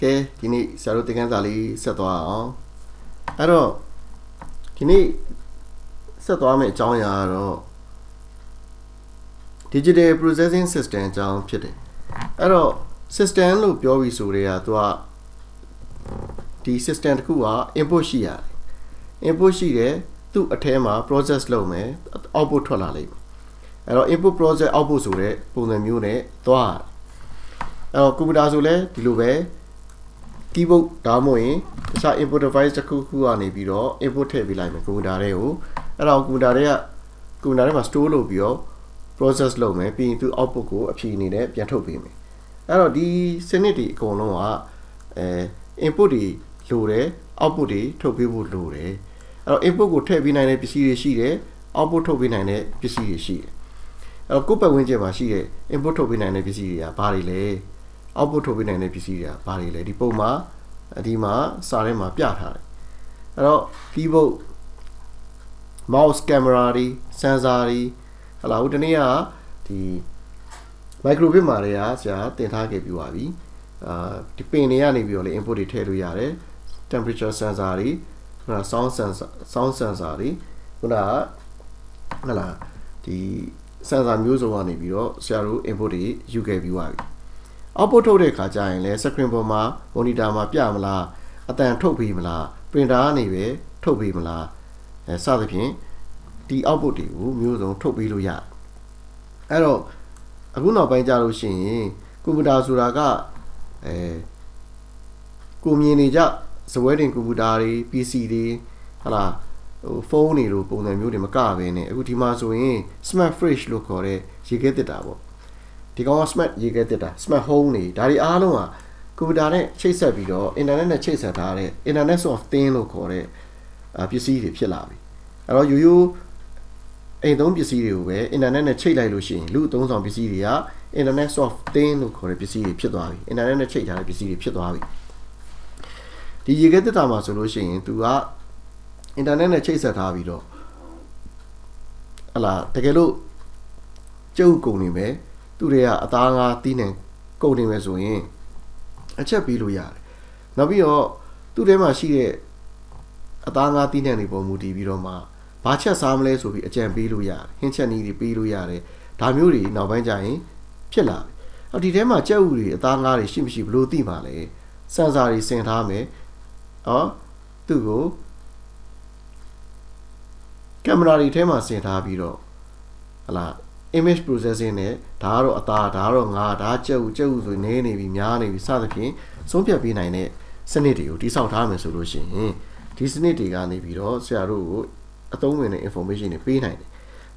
Okay, kini saru tinggal tali satu Aro kini satu me jauh ya aro digital processing system jauh pede. Aro system lu biawi suri ya tua di system ku input si ya input si de tu atema process lo me output thola le. Aro input process output suri punai myu ne tua. Aro computer suri di lu be keyboard ဒါမှမဟုတ်တခြား input device တစ်ခုကနေပြီးတော့ input ထည့်ပေးလိုက်မယ် computer တွေကိုအဲ့တော့ computer ထဲမှာ store လုပ်ပြီးတော့ process လုပ်မယ်ပြီးရင်သူ output ကိုအဖြေအနေနဲ့ပြန်ထုတ်ပေးမယ်အဲ့တော့ဒီစနစ်တွေအကုန်လုံးကinput တွေလိုတယ် output တွေထုတ်ပေးဖို့လိုတယ်အဲ့တော့ input ကိုထည့်ပေးနိုင်တဲ့ပစ္စည်းတွေရှိတယ် output ထုတ်ပေးနိုင်တဲ့ပစ္စည်းတွေရှိတယ်အဲ့တော့ကိုယ့်ပတ်ဝန်းကျင်မှာရှိတဲ့ input ထုတ်ပေးနိုင်တဲ့ပစ္စည်းတွေကဘာတွေလဲ output ထုတ်ပေးနိုင်တဲ့ပစ္စည်းတွေကဘာတွေလဲဒီပုံမှာဒီမှာစာထဲမှာပြထားတယ်အဲ့တော့ keyboard mouse camera တွေ sensor တွေဟလာဟိုတနေ့ကဒီ microphone မှာတွေကဆရာတင်ထားခဲ့ပြီးပါပြီဒီပင်တွေကနေပြီးတော့လေ input တွေထည့်လို့ရတယ် temperature sensor တွေခုန sound sensor တွေခုနဟလာဒီ sensor မျိုးစုံကနေပြီးတော့ဆရာတို့ input တွေယူခဲ့ပြီးပါပြီoutput ထုတ်တဲ့ခါကျရင်လည်း screen ပေါ်မှာ monitor မှာပြမလားအတန်ထုတ်ပေးမလား printer ကနေပဲထုတ်ပေးမလားစသဖြင့်ဒီ output တွေကိုမျိုးစုံထုတ်ပေးလို့ရတယ်အဲ့တော့အခုနောက်ပိုင်းကြလို့ရှိရင်ကွန်ပျူတာဆိုတာကကိုမြင်နေကြစပွဲတင်ကွန်ပျူတာတွေ PC တွေဟလာဟိုဖုန်းတွေလိုပုံစံမျိုးတွေမကဘဲနဲ့အခုဒီမှာဆိုရင် smart fridge လို့ခေါ်တဲ့ရေခဲတစ်တာပေါ့ဒီကောင်က smart ရေခဲတက်တာ smart home တွေဒါတွေအားလုံးကကွန်ပျူတာနဲ့ချိတ်ဆက်ပြီးတော့ internet နဲ့ချိတ်ဆက်ထားတဲ့ internet of thing လို့ခေါ်တဲ့ပစ္စည်းတွေဖြစ်လာပြီအဲ့တော့ရိုးအိမ်သုံးပစ္စည်းတွေကိုပဲ internet နဲ့ချိတ်လိုက်လို့ရှိရင်လူအသုံးဆောင်ပစ္စည်းတွေက internet of thing လို့ခေါ်တဲ့ပစ္စည်းတွေဖြစ်သွားပြီ internet နဲ့ချိတ်ထားတဲ့ပစ္စည်းတွေဖြစ်သွားပြီဒီရေခဲတက်တာမှာဆိုလို့ရှိရင်သူက internet နဲ့ချိတ်ဆက်ထားပြီးတော့ဟလာတကယ်လို့ကျုပ်ကုန်နေမယ်သူတွေကအသားငါးတီးနေကုန်နေမယ်ဆိုရင်အချက်ပေးလို့ရတယ်နောက်ပြီးတော့သူ့ထဲမှာရှိတဲ့အသားငါးတီးနေပုံမူတည်ပြီးတော့မှဘာချက်စားမလဲဆိုပြီးအကြံပေးလို့ရတယ်ဟင်းချက်နည်းတွေပေးလို့ရတယ်ဒါမျိုးတွေနောက်ပိုင်းကျရင်ဖြစ်လာပြီအော်ဒီထဲမှာကြက်ဥတွေအသားငါးတွေရှိမရှိဘလို့သိပါလဲစင်ဆာတွေဆင်ထားမယ်သူ့ကိုကင်မရာတွေထဲမှာဆင်ထားပြီးတော့ဟလာimage processing နဲ့ဒါကတော့အသားဒါကတော့ငါဒါကြက်ဥဆိုနေနေပြီများနေပြီစသဖြင့်ဆုံးဖြတ်ပေးနိုင်တဲ့စနစ်တွေကိုတိစောက်ထားမယ်ဆိုလို့ရှိရင်ဒီစနစ်တွေကနေပြီးတော့ဆရာတို့ကိုအသုံးဝင်တဲ့ information တွေပေးနိုင်တယ်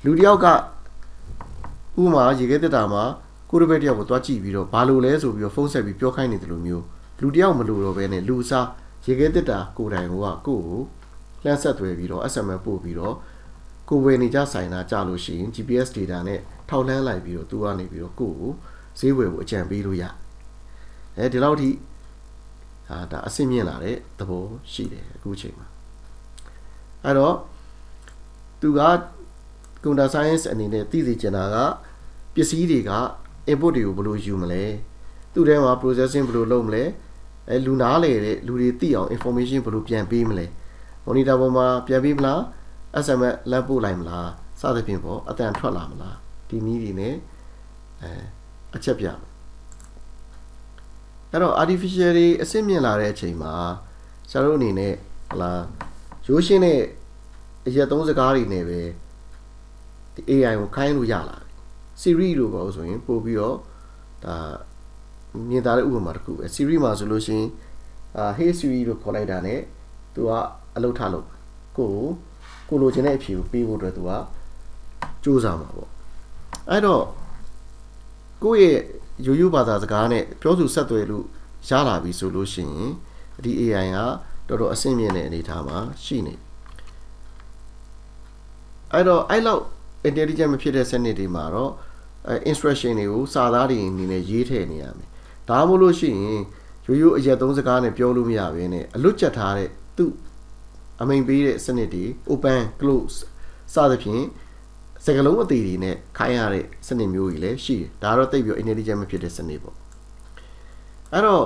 လူတယောက်ကဥမာရေခဲတက်တာမှာကိုရဘက်တယောက်ကိုတွားကြည့်ပြီးတော့ဘာလို့လဲဆိုပြီးတော့ဖုန်းဆက်ပြီးပြောခိုင်းနေတယ်လို့မျိုးလူတယောက်မလို့တော့ဘဲနဲ့လူစားရေခဲတက်တာကိုယ်တိုင်ကကိုယ့်ကိုလှမ်းဆက်သွယ်ပြီးတော့ SMS ပို့ပြီးတော့ကိုဝယ်နေကြဆိုင်တာကြလို့ရှိရင် GPS data နဲ့ထောက်လှမ်းလိုက်ပြီးတော့သူကနေပြီးတော့ကိုယ့်ကိုဈေးဝယ်ဖို့အကြံပေးလို့ရဒီလောက်ထိဒါအဆင့်မြင့်လာတဲ့သဘောရှိတယ်အခုချိန်မှာအဲ့တော့သူက computer science အနေနဲ့သိစေချင်တာကပစ္စည်းတွေက input တွေကိုဘယ်လိုယူမလဲသူ့ထဲမှာ processing ဘယ်လိုလုပ်မလဲလူနားလေတဲ့လူတွေသိအောင် information ဘယ်လိုပြန်ပေးမလဲ monitor ပေါ်မှာပြန်ပေးမလား SMS လမ်းပို့လိုက်မလားစသဖြင့်ပေါ့အတန်ထွက်လာမလားဒီနည်းတွေနဲ့အချက်ပြမယ်အဲ့တော့ artificial တွေအဆင့်မြင့်လာတဲ့အချိန်မှာဆရာတို့အနေနဲ့ဟလာရိုးရှင်းတဲ့အရက်သုံးစကားတွေနဲ့ပဲဒီ AI ကိုခိုင်းလို့ရလာပြီ Siri လို့ပေါ့ဆိုရင်ပို့ပြီးတော့ဒါမြင်သာတဲ့ဥပမာတစ်ခုပဲ Siri မှာဆိုလို့ရှိရင် Hey Siri လို့ခေါ်လိုက်တာ ਨੇ သူကအလုပ်ထားလို့ကိုလိုချင်တဲ့အဖြေကိုပေးဖို့အတွက်သူကစူးစမ်းမှာပေါ့အဲ့တော့ကိုယ့်ရဲ့ရိုးရိုးဘာသာစကားနဲ့ပြောဆိုဆက်သွယ်လို့ရလာပြီဆိုလို့ရှိရင်ဒီ AI ကတော်တော်အဆင့်မြင့်တဲ့အနေအထားမှာရှိနေအဲ့တော့အဲ့လောက် intelligent မဖြစ်တဲ့စနစ်တွေမှာတော့instruction တွေကိုစာသားတွေအနေနဲ့ရေးထည့်နေရမယ်ဒါမှမဟုတ်လို့ရှိရင်ရိုးရိုးအရက်သုံးစကားနဲ့ပြောလို့မရဘဲနဲ့အလွတ်ကျက်ထားတဲ့သူ့အမိန်ပေးတဲ့စနစ်တွေ open close စသဖြင့်စကလုံးအသေးတွေနဲ့ခိုင်းရတဲ့စနစ်မျိုးကြီးလည်းရှိတယ်ဒါကတော့တိတ်ပြီး intelligent မဖြစ်တဲ့စနစ်ပေါ့အဲ့တော့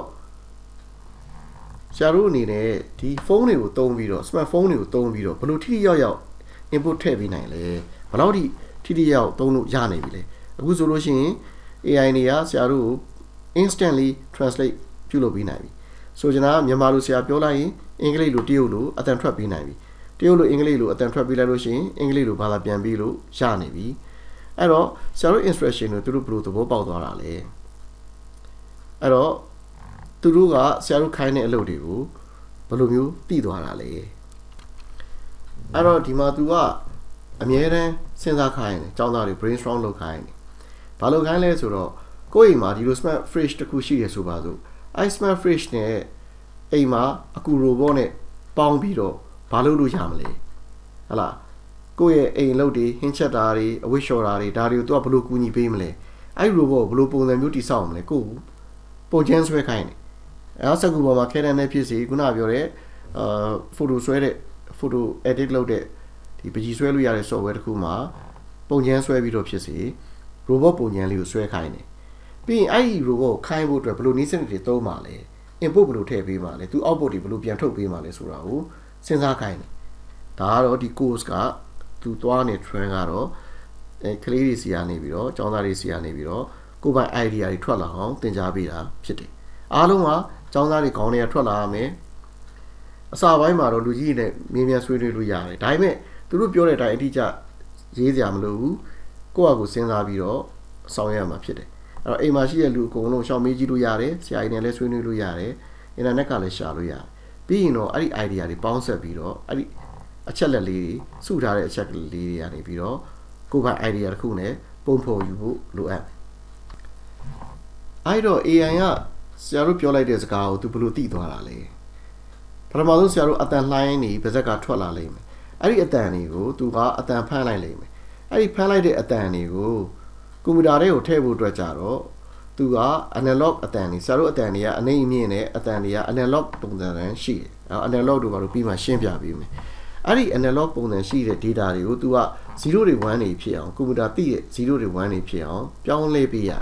ဆရာတို့အနေနဲ့ဒီဖုန်းတွေကိုသုံးပြီးတော့ smartphone တွေကိုသုံးပြီးတော့ဘယ်လိုထိထိရောက် input ထည့်ပေးနိုင်လဲဘယ်လောက်ထိထိရောက်သုံးလို့ရနေပြီလဲအခုဆိုလို့ရှိရင် AI တွေကဆရာတို့ကို instantly translate ပြုလုပ်ပေးနိုင်ပြီဆိုချင်တာမြန်မာလိုဆရာပြောလိုက်ရင်အင်္ဂလိပ်လိုတရုတ်လိုအတန်ထွက်ပေးနိုင်ပြီတရုတ်လိုအင်္ဂလိပ်လိုအတန်ထွက်ပေးလိုက်လို့ရှိရင်အင်္ဂလိပ်လိုဘာသာပြန်ပြီးလို့ရနေပြီအဲ့တော့ဆရာတို့ instruction ကိုသူတို့ဘယ်လိုသဘောပေါက်သွားတာလဲအဲ့တော့သူတို့ကဆရာတို့ခိုင်းတဲ့အလုပ်တွေကိုဘယ်လိုမျိုးသိသွားတာလဲအဲ့တော့ဒီမှာသူကအမြဲတမ်းစဉ်းစားခိုင်းတယ်ကျောင်းသားတွေ brainstorm လုပ်ခိုင်းတယ်ဘာလို့ခိုင်းလဲဆိုတော့ကိုယ့်အိမ်မှာဒီလို smart fridge တစ်ခုရှိရဆိုပါစို့အဲ့ smart fridge နဲ့အိမ်မှာအကူ robot နဲ့ပေါင်းပြီးတော့ဘာလုပ်လို့ရမလဲဟလားကိုယ့်ရဲ့အိမ်လုပ်တွေဟင်းချက်တာတွေအဝတ်လျှော်တာတွေဒါတွေကိုသူကဘယ်လိုကူညီပေးမလဲအဲ့ robot ဘယ်လိုပုံစံမျိုးတည်ဆောက်မလဲကိုယ်ပုံချမ်းဆွဲခိုင်းတယ်အဲ့စကူပေါ်မှာခဲတန်းနဲ့ဖြစ်စီခုနပြောတဲ့photo ဆွဲတဲ့ photo edit လုပ်တဲ့ဒီပကြီးဆွဲလို့ရတဲ့ software တစ်ခုမှာပုံချမ်းဆွဲပြီးတော့ဖြစ်စီ robot ပုံချမ်းလေးကိုဆွဲခိုင်းတယ်ပြီးရင်အဲ့ဒီ robot ကိုခိုင်းဖို့အတွက်ဘယ်လိုနည်းစနစ်တွေသုံးပါလဲ input ဘယ်လိုထည့်ပေးပါလဲသူ output တွေဘယ်လိုပြန်ထုတ်ပေးပါလဲဆိုတာကိုစဉ်းစားခိုင်းတယ်ဒါကတော့ဒီ course ကသူသွားနေ trend ကတော့ကလေးတွေစီကနေပြီးတော့ကျောင်းသားတွေစီကနေပြီးတော့ကိုယ်ပိုင် idea တွေထွက်လာအောင်သင်ကြားပေးတာဖြစ်တယ်အားလုံးကကျောင်းသားတွေခေါင်းထဲကထွက်လာရမယ်အစာပိုင်းမှာတော့လူကြီးတွေနဲ့မြင်းမြန်ဆွေးနွေးလို့ရတယ်ဒါပေမဲ့သူတို့ပြောတဲ့အတိုင်းအတိအကျရေးစရာမလိုဘူးကိုယ့်အကူစဉ်းစားပြီးတော့ဆောင်ရွက်ရမှာဖြစ်တယ်အဲ့တော့အိမ်မှာရှိတဲ့လူအကုန်လုံးရှောင်မေးကြည့်လို့ရတယ်ဆရာကြီးနဲ့လည်းဆွေးနွေးလို့ရတယ်အင်တာနက်ကလည်းရှာလို့ရတယ်ပြီးရင်တော့အဲ့ဒီ idea တွေပေါင်းဆက်ပြီးတော့အဲ့ဒီအချက်လက်လေးတွေစုထားတဲ့အချက်လေးတွေကနေပြီးတော့ကိုယ်ပိုင် idea တစ်ခုနဲ့ပုံဖော်ယူဖို့လိုအပ်အဲ့တော့ AI ကဆရာတို့ပြောလိုက်တဲ့စကားကိုသူဘယ်လိုသိသွားတာလဲပထမဆုံးဆရာတို့အတန်လှိုင်းနေပါဇက်ကထွက်လာလိမ့်မယ်အဲ့ဒီအတန်တွေကိုသူကအတန်ဖမ်းလိုက်လိမ့်မယ်အဲ့ဒီဖမ်းလိုက်တဲ့အတန်တွေကိုကွန်ပျူတာထဲကိုထည့်ဖို့အတွက်ကြတော့သူက analog အတန်တွေဆရာတို့အတန်တွေကအနှိမ့်အမြင့်နဲ့အတန်တွေက analog ပုံစံရှိတယ်အဲ့ analog တို့ဘာလို့ပြီးမှရှင်းပြပေးမယ်အဲ့ဒီ analog ပုံစံရှိတဲ့ data တွေကိုသူက0တွေ1တွေဖြစ်အောင်ကွန်ပျူတာသိတဲ့0တွေ1တွေဖြစ်အောင်ပြောင်းလဲပေးရ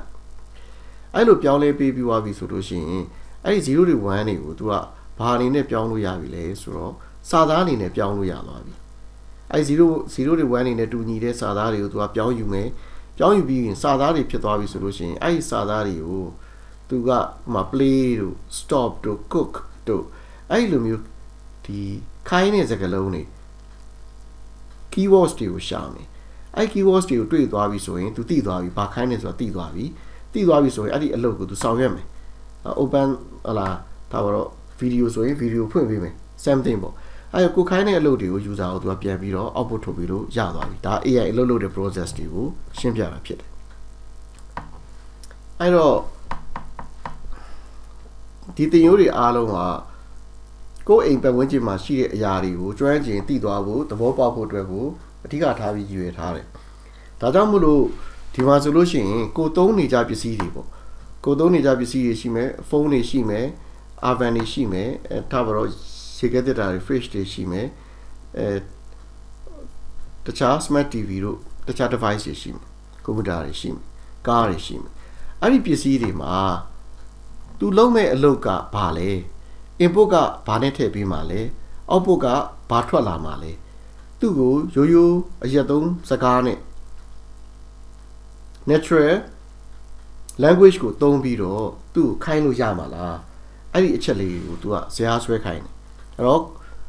အဲ့လိုပြောင်းလဲပေးပြီးသွားပြီဆိုလို့ရှိရင်အဲ့ဒီ0တွေ1တွေကိုသူကဘာအနေနဲ့ပြောင်းလို့ရပြီလဲဆိုတော့စာသားအနေနဲ့ပြောင်းလို့ရသွားပြီအဲ့0တွေ1အနေနဲ့တူညီတဲ့စာသားတွေကိုသူကပြောင်းယူမယ်ပြောင်းယူပြီးရင်စာသားတွေဖြစ်သွားပြီဆိုလို့ရှိရင်အဲ့ဒီစာသားတွေကိုသူကplay တို့ stop တို့ cook တို့အဲ့လိုမျိုးဒီခိုင်းတဲ့စကားလုံးတွေ keywords တွေကိုရှာမယ်အဲ့ keywords တွေကိုတွေ့သွားပြီဆိုရင်သူသိသွားပြီဘာခိုင်းနေဆိုတာသိသွားပြီဆိုရင်အဲ့ဒီအလုပ်ကိုသူဆောင်ရွက်မယ် open ဟလာဒါတော့ video ဆိုရင် video ဖွင့်ပေးမယ် something ပေါ့အဲ့ကိုခိုင်းတဲ့အလုပ်တွေကို user ကိုသူကပြန်ပြီးတော့ output ထုတ်ပြီးလို့ရသွားပြီဒါ AI အလုပ်လုပ်တဲ့ process တွေကိုရှင်းပြတာဖြစ်တယ်အဲ့တော့ဒီသင်ရိုးတွေအားလုံးကကိုယ်အိမ်ပတ်ဝန်းကျင်မှာရှိတဲ့အရာတွေကိုကျွမ်းကျင်သိသွားဖို့သဘောပေါက်ဖို့အတွက်ကိုအဓိကထားပြီးရည်ရွယ်ထားတယ်ဒါကြောင့်မို့လို့ဒီမှာဆိုလို့ရှိရင်ကိုသုံးနေကြပစ္စည်းတွေပေါ့ကိုသုံးနေကြပစ္စည်းတွေရှိမယ်ဖုန်းတွေရှိမယ် oven တွေရှိမယ်ထားပါတော့ရေခဲတက်တာတွေ fridge တွေရှိမယ်တခြား smart TV တို့တခြား device တွေရှိမယ်ကွန်ပျူတာတွေရှိမယ်ကားတွေရှိမယ်အဲ့ဒီပစ္စည်းတွေမှာသူလုံးမဲ့အလုပ်ကဘာလဲ input ကဘာနဲ့ထည့်ပေးမှာလဲ output ကဘာထွက်လာမှာလဲသူ့ကိုရိုးရိုးအရက်သုံးစကားနဲ့ natural language ကိုသုံးပြီးတော့သူ့ကိုခိုင်းလို့ရမှာလားအဲ့ဒီအချက်လေးကိုသူကဇာတ်ဆွဲခိုင်းတယ်အဲ့တော့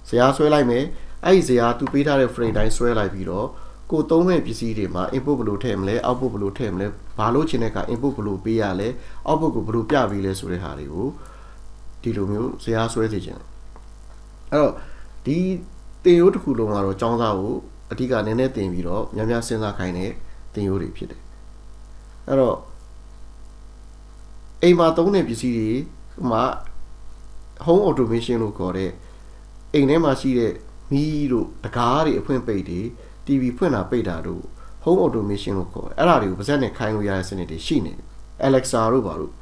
ဇာတ်ဆွဲလိုက်မယ်အဲ့ဒီဇာတ်သူပေးထားတဲ့ frame တိုင်းဆွဲလိုက်ပြီးတော့ကိုသုံးမဲ့ပစ္စည်းတွေမှာ input ဘယ်လိုထည့်မလဲ output ဘယ်လိုထည့်မလဲဘာလို့ချင်တဲ့က input ဘယ်လိုပေးရလဲ output ကိုဘယ်လိုပြပေးလဲဆိုတဲ့ဟာတွေကိုဒီလိုမျိုးဇာတ်ဆွဲစေချင်တယ်အဲ့တော့ဒီသင်ရိုးတစ်ခုလုံးကတော့ကျောင်းသားကိုအဓိကနည်းနည်းသင်ပြီးတော့များများစဉ်းစားခိုင်းတဲ့သင်ရိုးတွေဖြစ်တယ်အဲ့တော့အိမ်မှာသုံးတဲ့ပစ္စည်းတွေမှာ home automation လို့ခေါ်တဲ့အိမ်ထဲမှာရှိတဲ့မီးတို့တကားတွေအဖွင့်ပိတ်တွေ TV ဖွင့်တာပိတ်တာတို့ home automation လို့ခေါ်တယ်အဲ့ဒါတွေကိုပါဇက်နဲ့ခိုင်းလို့ရတဲ့စနစ်တွေရှိနေတယ် Alexa တို့ပါတို့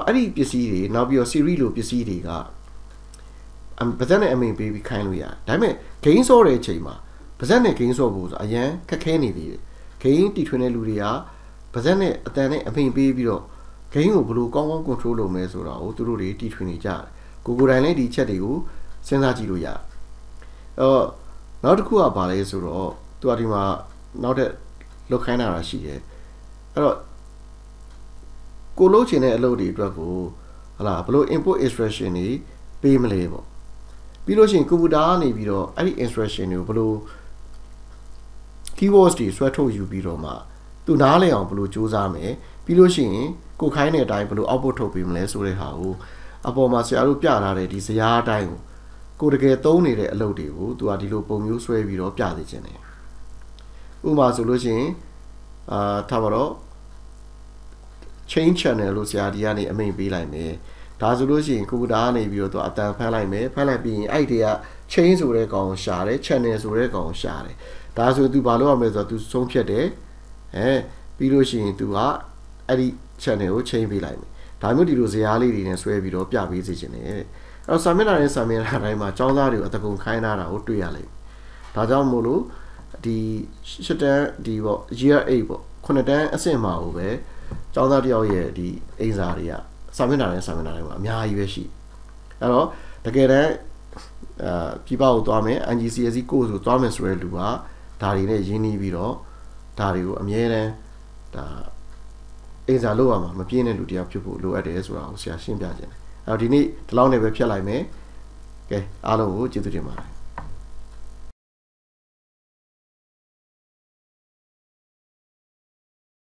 အဲ့ဒီပစ္စည်းတွေနောက်ပြီးတော့ Siri လိုပစ္စည်းတွေကပါဇက်နဲ့အမိန်ပေးပြီးခိုင်းလို့ရတယ်ဒါပေမဲ့ game ဆော့တဲ့အချိန်မှာပါဇက်နဲ့ game ဆော့ဖို့ဆိုအရန်ခက်ခဲနေသေးတယ် game တီထွင်တဲ့လူတွေကပါဇက်နဲ့အတန်နဲ့အမိန်ပေးပြီးတော့ game ကိုဘယ်လိုကောင်းကောင်း control လုပ်မလဲဆိုတာကိုသူတို့တွေတီထွင်နေကြတယ် ကိုတိုင်းလေးဒီချက်တွေကိုစဉ်းစားကြည့်လို့ရနောက်တစ်ခုကဘာလဲဆိုတော့သူကဒီမှာနောက်တဲ့လောက်ခိုင်းတာရှိတယ်အဲ့တော့ကိုလို့ချင်တဲ့အလုပ်တွေအတွက်ကိုဟလာဘလို့ input instruction တွေပေးမလဲပေါ့ပြီးလို့ရှိရင်ကွန်ပျူတာကနေပြီးတော့အဲ့ဒီ instruction တွေကိုဘလို့ keywords တွေဆွဲထုတ်ယူပြီးတော့မှသူနားလည်အောင်ဘလို့စူးစမ်းမယ်ပြီးလို့ရှိရင်ကိုခိုင်းတဲ့အတိုင်းဘလို့ output ထုတ်ပေးမလဲဆိုတဲ့ဟာကိုအပေါ်မှာဆရာတို့ပြထားတဲ့ဒီဇယားအတိုင်းကိုတကယ်သုံးနေတဲ့အလုပ်တွေကိုသူကဒီလိုပုံမျိုးဆွဲပြီးတော့ပြသိခြင်းတယ်ဥပမာဆိုလို့ရှိရင်ထားပါတော့ change channel လို့ဆရာဒီကနေအမိန့်ပေးလိုက်မယ်ဒါဆိုလို့ရှိရင်ကွန်ပျူတာကနေပြီးတော့သူအတန်ဖမ်းလိုက်မယ်ဖမ်းလိုက်ပြီးရင်အဲ့ဒီက change ဆိုတဲ့ကောင်ရှာတယ် channel ဆိုတဲ့ကောင်ရှာတယ်ဒါဆိုသူဘာလုပ်ရမလဲဆိုတော့သူဆုံးဖြတ်တယ်ပြီးလို့ရှိရင်သူကအဲ့ဒီ channel ကို change ပေးလိုက်မယ်ဒါမျိုးဒီလိုဇယားလေးတွေနဲ့ဆွဲပြီးတော့ပြပေးစေချင်တယ်အဲ့တော့စာမျက်နှာနဲ့စာမျက်နှာတိုင်းမှာကျောင်းသားတွေကိုအတကုံခိုင်းထားတာကိုတွေ့ရလိမ့်မယ်ဒါကြောင့်မို့လို့ဒီ8တန်းဒီပေါ့ year 8ပေါ့9တန်းအဆင့်မှာကိုပဲကျောင်းသားတယောက်ရဲ့ဒီအိမ်စာတွေကစာမျက်နှာနဲ့စာမျက်နှာတိုင်းမှာအများကြီးပဲရှိအဲ့တော့တကယ်တမ်းပြပကိုသွားမယ် IGCSE course ကိုသွားမယ်ဆိုတဲ့လူကဒါတွေနဲ့ရင်းနှီးပြီးတော့ဒါတွေကိုအမြဲတမ်းဒါအိမ်စာလုပ်ရမှာမပြည့်တဲ့လူတယောက်ဖြစ်ဖို့လိုအပ်တယ်ဆိုတာကိုဆရာရှင်းပြခြင်းတယ်အဲ့တော့ဒီနေ့ဒီလောက်နဲ့ပဲဖြတ်လိုက်မယ်ကဲအားလုံးကိုကျေးဇူးတင်ပါတယ်